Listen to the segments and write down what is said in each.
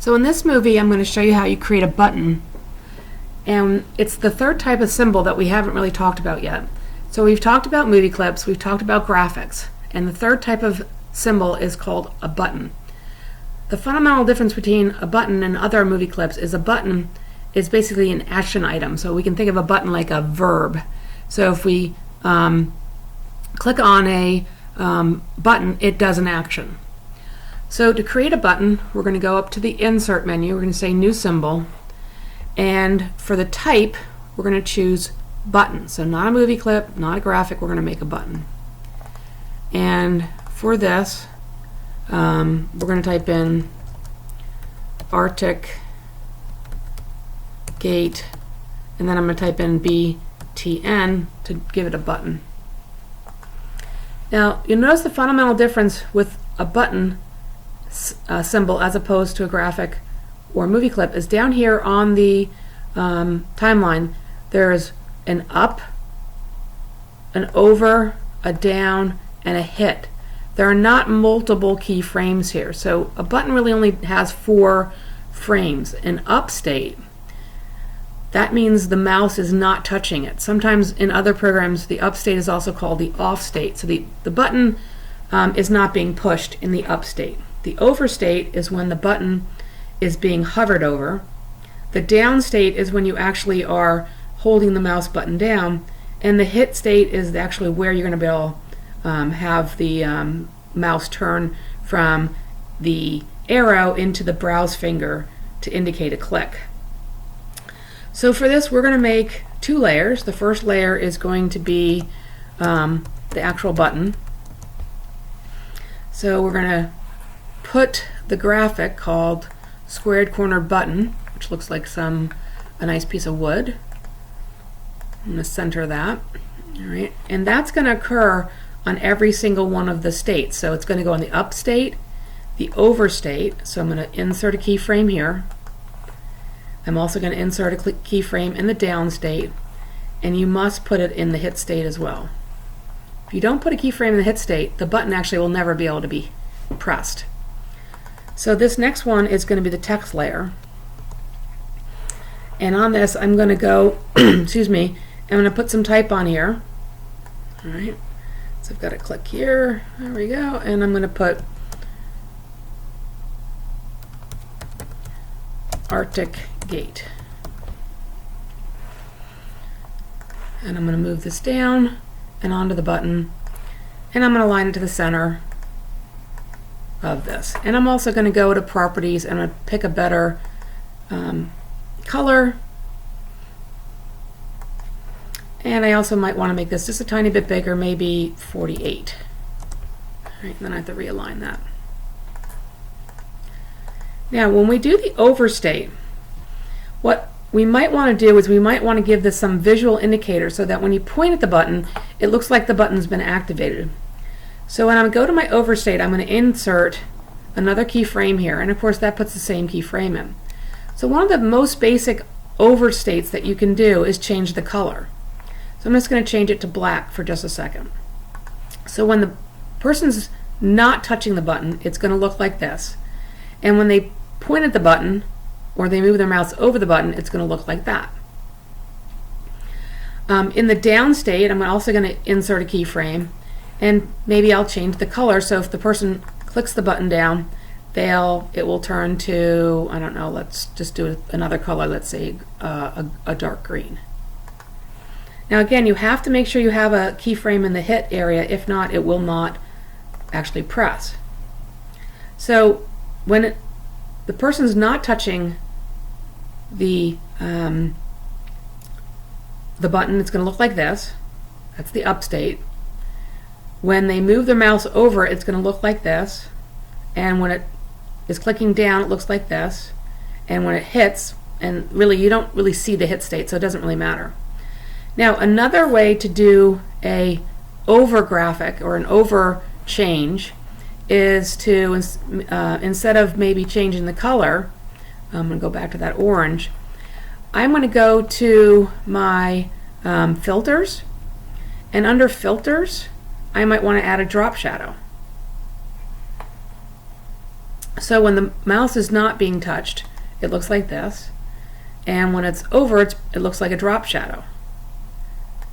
So in this movie, I'm going to show you how you create a button. And it's the third type of symbol that we haven't really talked about yet. So we've talked about movie clips, we've talked about graphics, and the third type of symbol is called a button. The fundamental difference between a button and other movie clips is a button is basically an action item. So we can think of a button like a verb. So if we click on a button, it does an action. So to create a button, we're going to go up to the Insert menu. We're going to say New Symbol. And for the type, we're going to choose button. So not a movie clip, not a graphic, we're going to make a button. And for this, we're going to type in Arctic Gate, and then I'm going to type in BTN to give it a button. Now, you'll notice the fundamental difference with a button symbol as opposed to a graphic or movie clip is down here on the timeline. There's an up, an over, a down, and a hit. There are not multiple keyframes here. So a button really only has 4 frames. An up state, that means the mouse is not touching it. Sometimes in other programs, the up state is also called the off state. So the button is not being pushed in the up state. The over state is when the button is being hovered over. The down state is when you actually are holding the mouse button down. And the hit state is actually where you're going to be able to have the mouse turn from the arrow into the browse finger to indicate a click. So for this, we're going to make 2 layers. The first layer is going to be the actual button. So we're going to put the graphic called Squared Cornered Button, which looks like a nice piece of wood. I'm going to center that. All right, and that's going to occur on every single one of the states. So it's going to go in the up state, the over state. So I'm going to insert a keyframe here. I'm also going to insert a keyframe in the down state, and you must put it in the hit state as well. If you don't put a keyframe in the hit state, the button actually will never be able to be pressed. So this next one is going to be the text layer. And on this, I'm going to go, excuse me, I'm going to put some type on here. All right. So I've got to click here. There we go. And I'm going to put Arctic Gate. And I'm going to move this down and onto the button. And I'm going to align it to the center of this. And I'm also going to go to properties and I'm going to pick a better color. And I also might want to make this just a tiny bit bigger, maybe 48. All right, and then I have to realign that. Now, when we do the overstate, what we might want to do is we might want to give this some visual indicator so that when you point at the button, it looks like the button's been activated. So when I go to my overstate, I'm going to insert another keyframe here, and of course that puts the same keyframe in. So one of the most basic overstates that you can do is change the color. So I'm just going to change it to black for just a second. So when the person's not touching the button, it's going to look like this. And when they point at the button or they move their mouse over the button, it's going to look like that. In the down state, I'm also going to insert a keyframe, and maybe I'll change the color. So if the person clicks the button down, it will turn to, I don't know, let's just do another color, let's say a dark green. Now again, you have to make sure you have a keyframe in the hit area. If not, it will not actually press. So when the person's not touching the button, it's going to look like this. That's the up state. When they move their mouse over, it's going to look like this. And when it is clicking down, it looks like this. And when it hits, and really you don't really see the hit state, so it doesn't really matter. Now another way to do a over graphic or an over change is to, instead of maybe changing the color, I'm going to go back to that orange, I'm going to go to my filters, and under filters I might want to add a drop shadow. So when the mouse is not being touched, it looks like this. And when it's over, it looks like a drop shadow.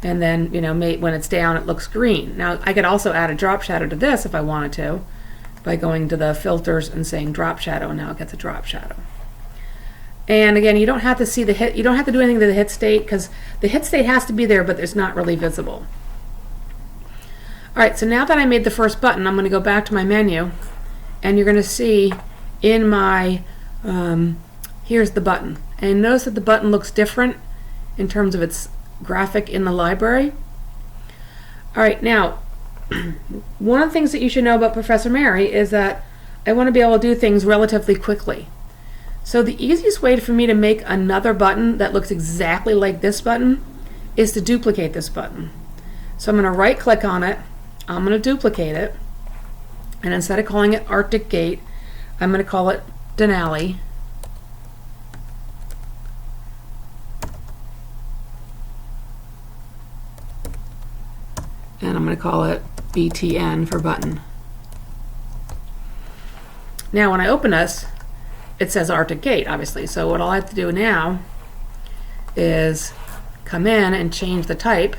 And then, when it's down, it looks green. Now, I could also add a drop shadow to this if I wanted to, by going to the filters and saying drop shadow, and now it gets a drop shadow. And again, you don't have to see the hit, you don't have to do anything to the hit state, because the hit state has to be there, but it's not really visible. Alright, so now that I made the first button, I'm going to go back to my menu, and you're going to see in my, here's the button. And notice that the button looks different in terms of its graphic in the library. Alright, now, one of the things that you should know about Professor Mary is that I want to be able to do things relatively quickly. So the easiest way for me to make another button that looks exactly like this button is to duplicate this button. So I'm going to right click on it, I'm going to duplicate it, and instead of calling it Arctic Gate, I'm going to call it Denali. And I'm going to call it BTN for button. Now when I open this, it says Arctic Gate, obviously. So what I'll have to do now is come in and change the type.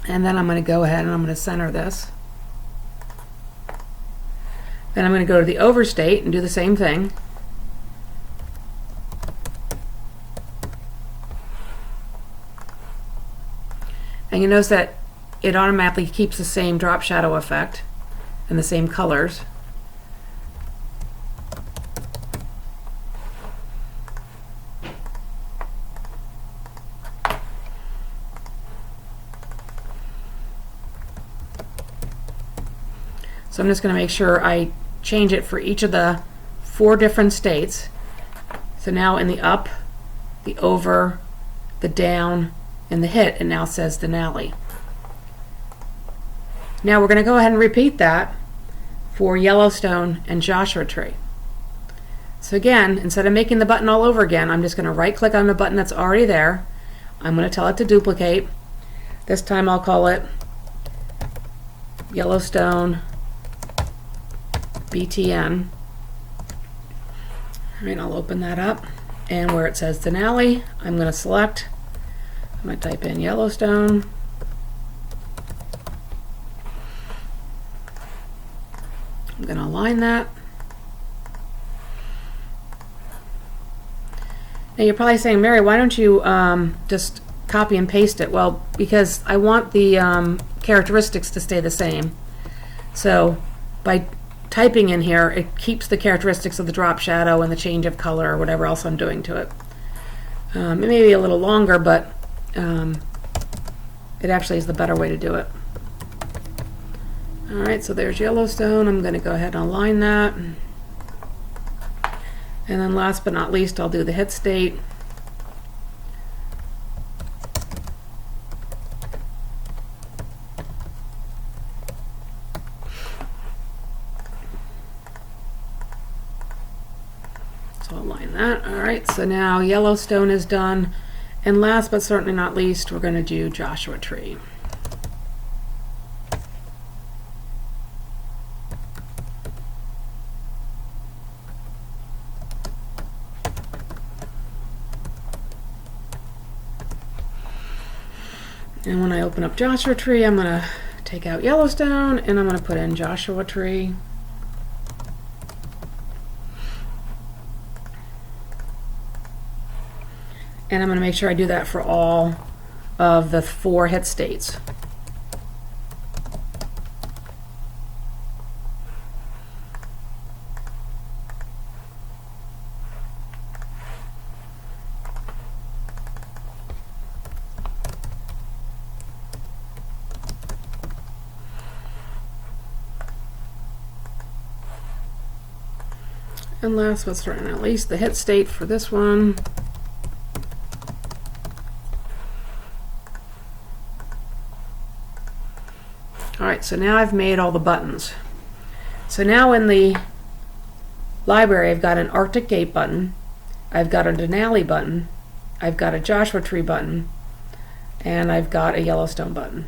And then I'm going to go ahead and I'm going to center this. Then I'm going to go to the overstate and do the same thing. And you notice that it automatically keeps the same drop shadow effect and the same colors. So I'm just going to make sure I change it for each of the 4 different states. So now in the up, the over, the down, and the hit, it now says Denali. Now we're going to go ahead and repeat that for Yellowstone and Joshua Tree. So again, instead of making the button all over again, I'm just going to right click on the button that's already there. I'm going to tell it to duplicate. This time I'll call it Yellowstone BTN. Alright, I'll open that up, and where it says Denali, I'm going to select, I'm going to type in Yellowstone. I'm going to align that. Now you're probably saying, Mary, why don't you just copy and paste it? Well, because I want the characteristics to stay the same. So by typing in here, it keeps the characteristics of the drop shadow and the change of color or whatever else I'm doing to it. It may be a little longer, but it actually is the better way to do it. Alright, so there's Yellowstone. I'm going to go ahead and align that. And then last but not least, I'll do the hit state. So align that. Alright, so now Yellowstone is done. And last but certainly not least, we're going to do Joshua Tree. And when I open up Joshua Tree, I'm going to take out Yellowstone and I'm going to put in Joshua Tree. And I'm going to make sure I do that for all of the 4 hit states. And last but certainly not least, the hit state for this one. Alright, so now I've made all the buttons. So now in the library I've got an Arctic Gate button, I've got a Denali button, I've got a Joshua Tree button, and I've got a Yellowstone button.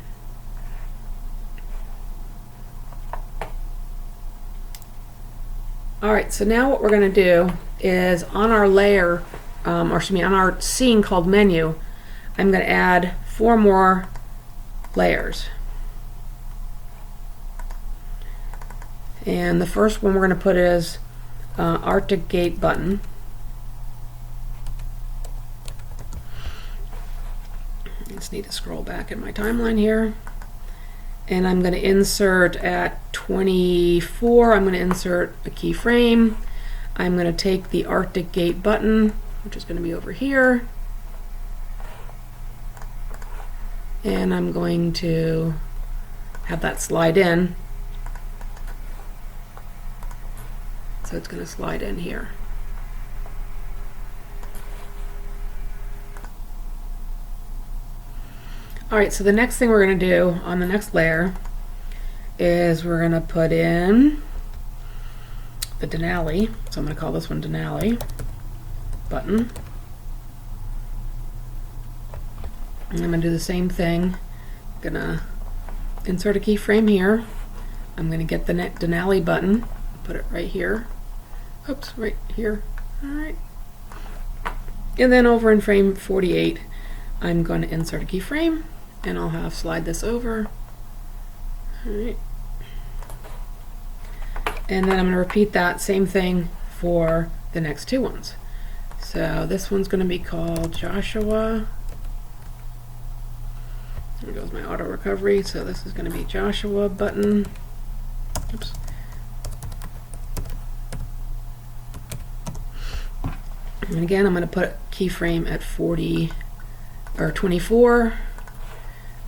Alright, so now what we're going to do is on our layer, on our scene called menu, I'm going to add 4 more layers. And the first one we're going to put is Arctic Gate button. I just need to scroll back in my timeline here. And I'm going to insert at 24, I'm going to insert a keyframe. I'm going to take the Arctic Gate button, which is going to be over here, and I'm going to have that slide in. So it's going to slide in here. Alright, so the next thing we're going to do on the next layer is we're going to put in the Denali. So I'm going to call this one Denali button. And I'm going to do the same thing. I'm going to insert a keyframe here. I'm going to get the Denali button, put it right here. Oops, right here. Alright. And then over in frame 48, I'm going to insert a keyframe. And I'll have slide this over. Alright. And then I'm going to repeat that same thing for the next 2 ones. So this one's going to be called Joshua. There goes my auto recovery. So this is going to be Joshua button. Oops. And again, I'm going to put a keyframe at 40 or 24.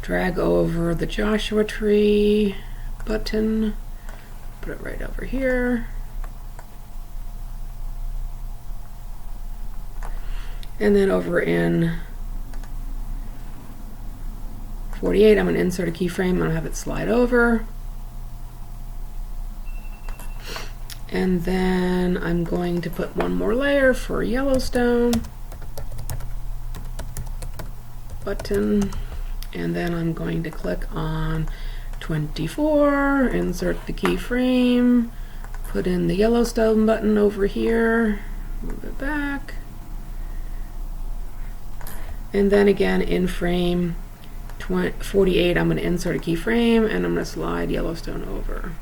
Drag over the Joshua Tree button, put it right over here. And then over in 48, I'm going to insert a keyframe. I'm going to have it slide over. And then I'm going to put 1 more layer for Yellowstone button. And then I'm going to click on 24, insert the keyframe, put in the Yellowstone button over here, move it back. And then again in frame 48, I'm going to insert a keyframe and I'm going to slide Yellowstone over.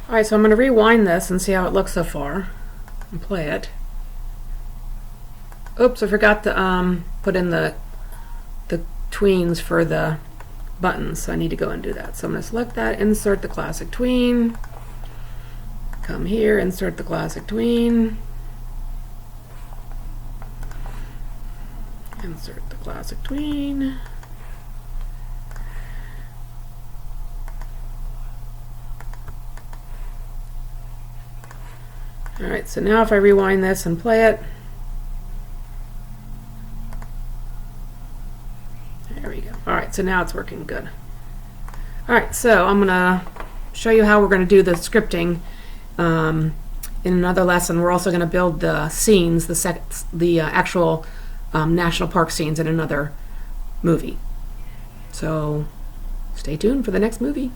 Alright, so I'm going to rewind this and see how it looks so far and play it. Oops, I forgot to put in the tweens for the buttons, so I need to go and do that. So I'm going to select that, insert the classic tween, come here, insert the classic tween, insert the classic tween. Alright, so now if I rewind this and play it, there we go. Alright, so now it's working good. Alright, so I'm going to show you how we're going to do the scripting in another lesson. We're also going to build the scenes, the actual national park scenes in another movie. So stay tuned for the next movie.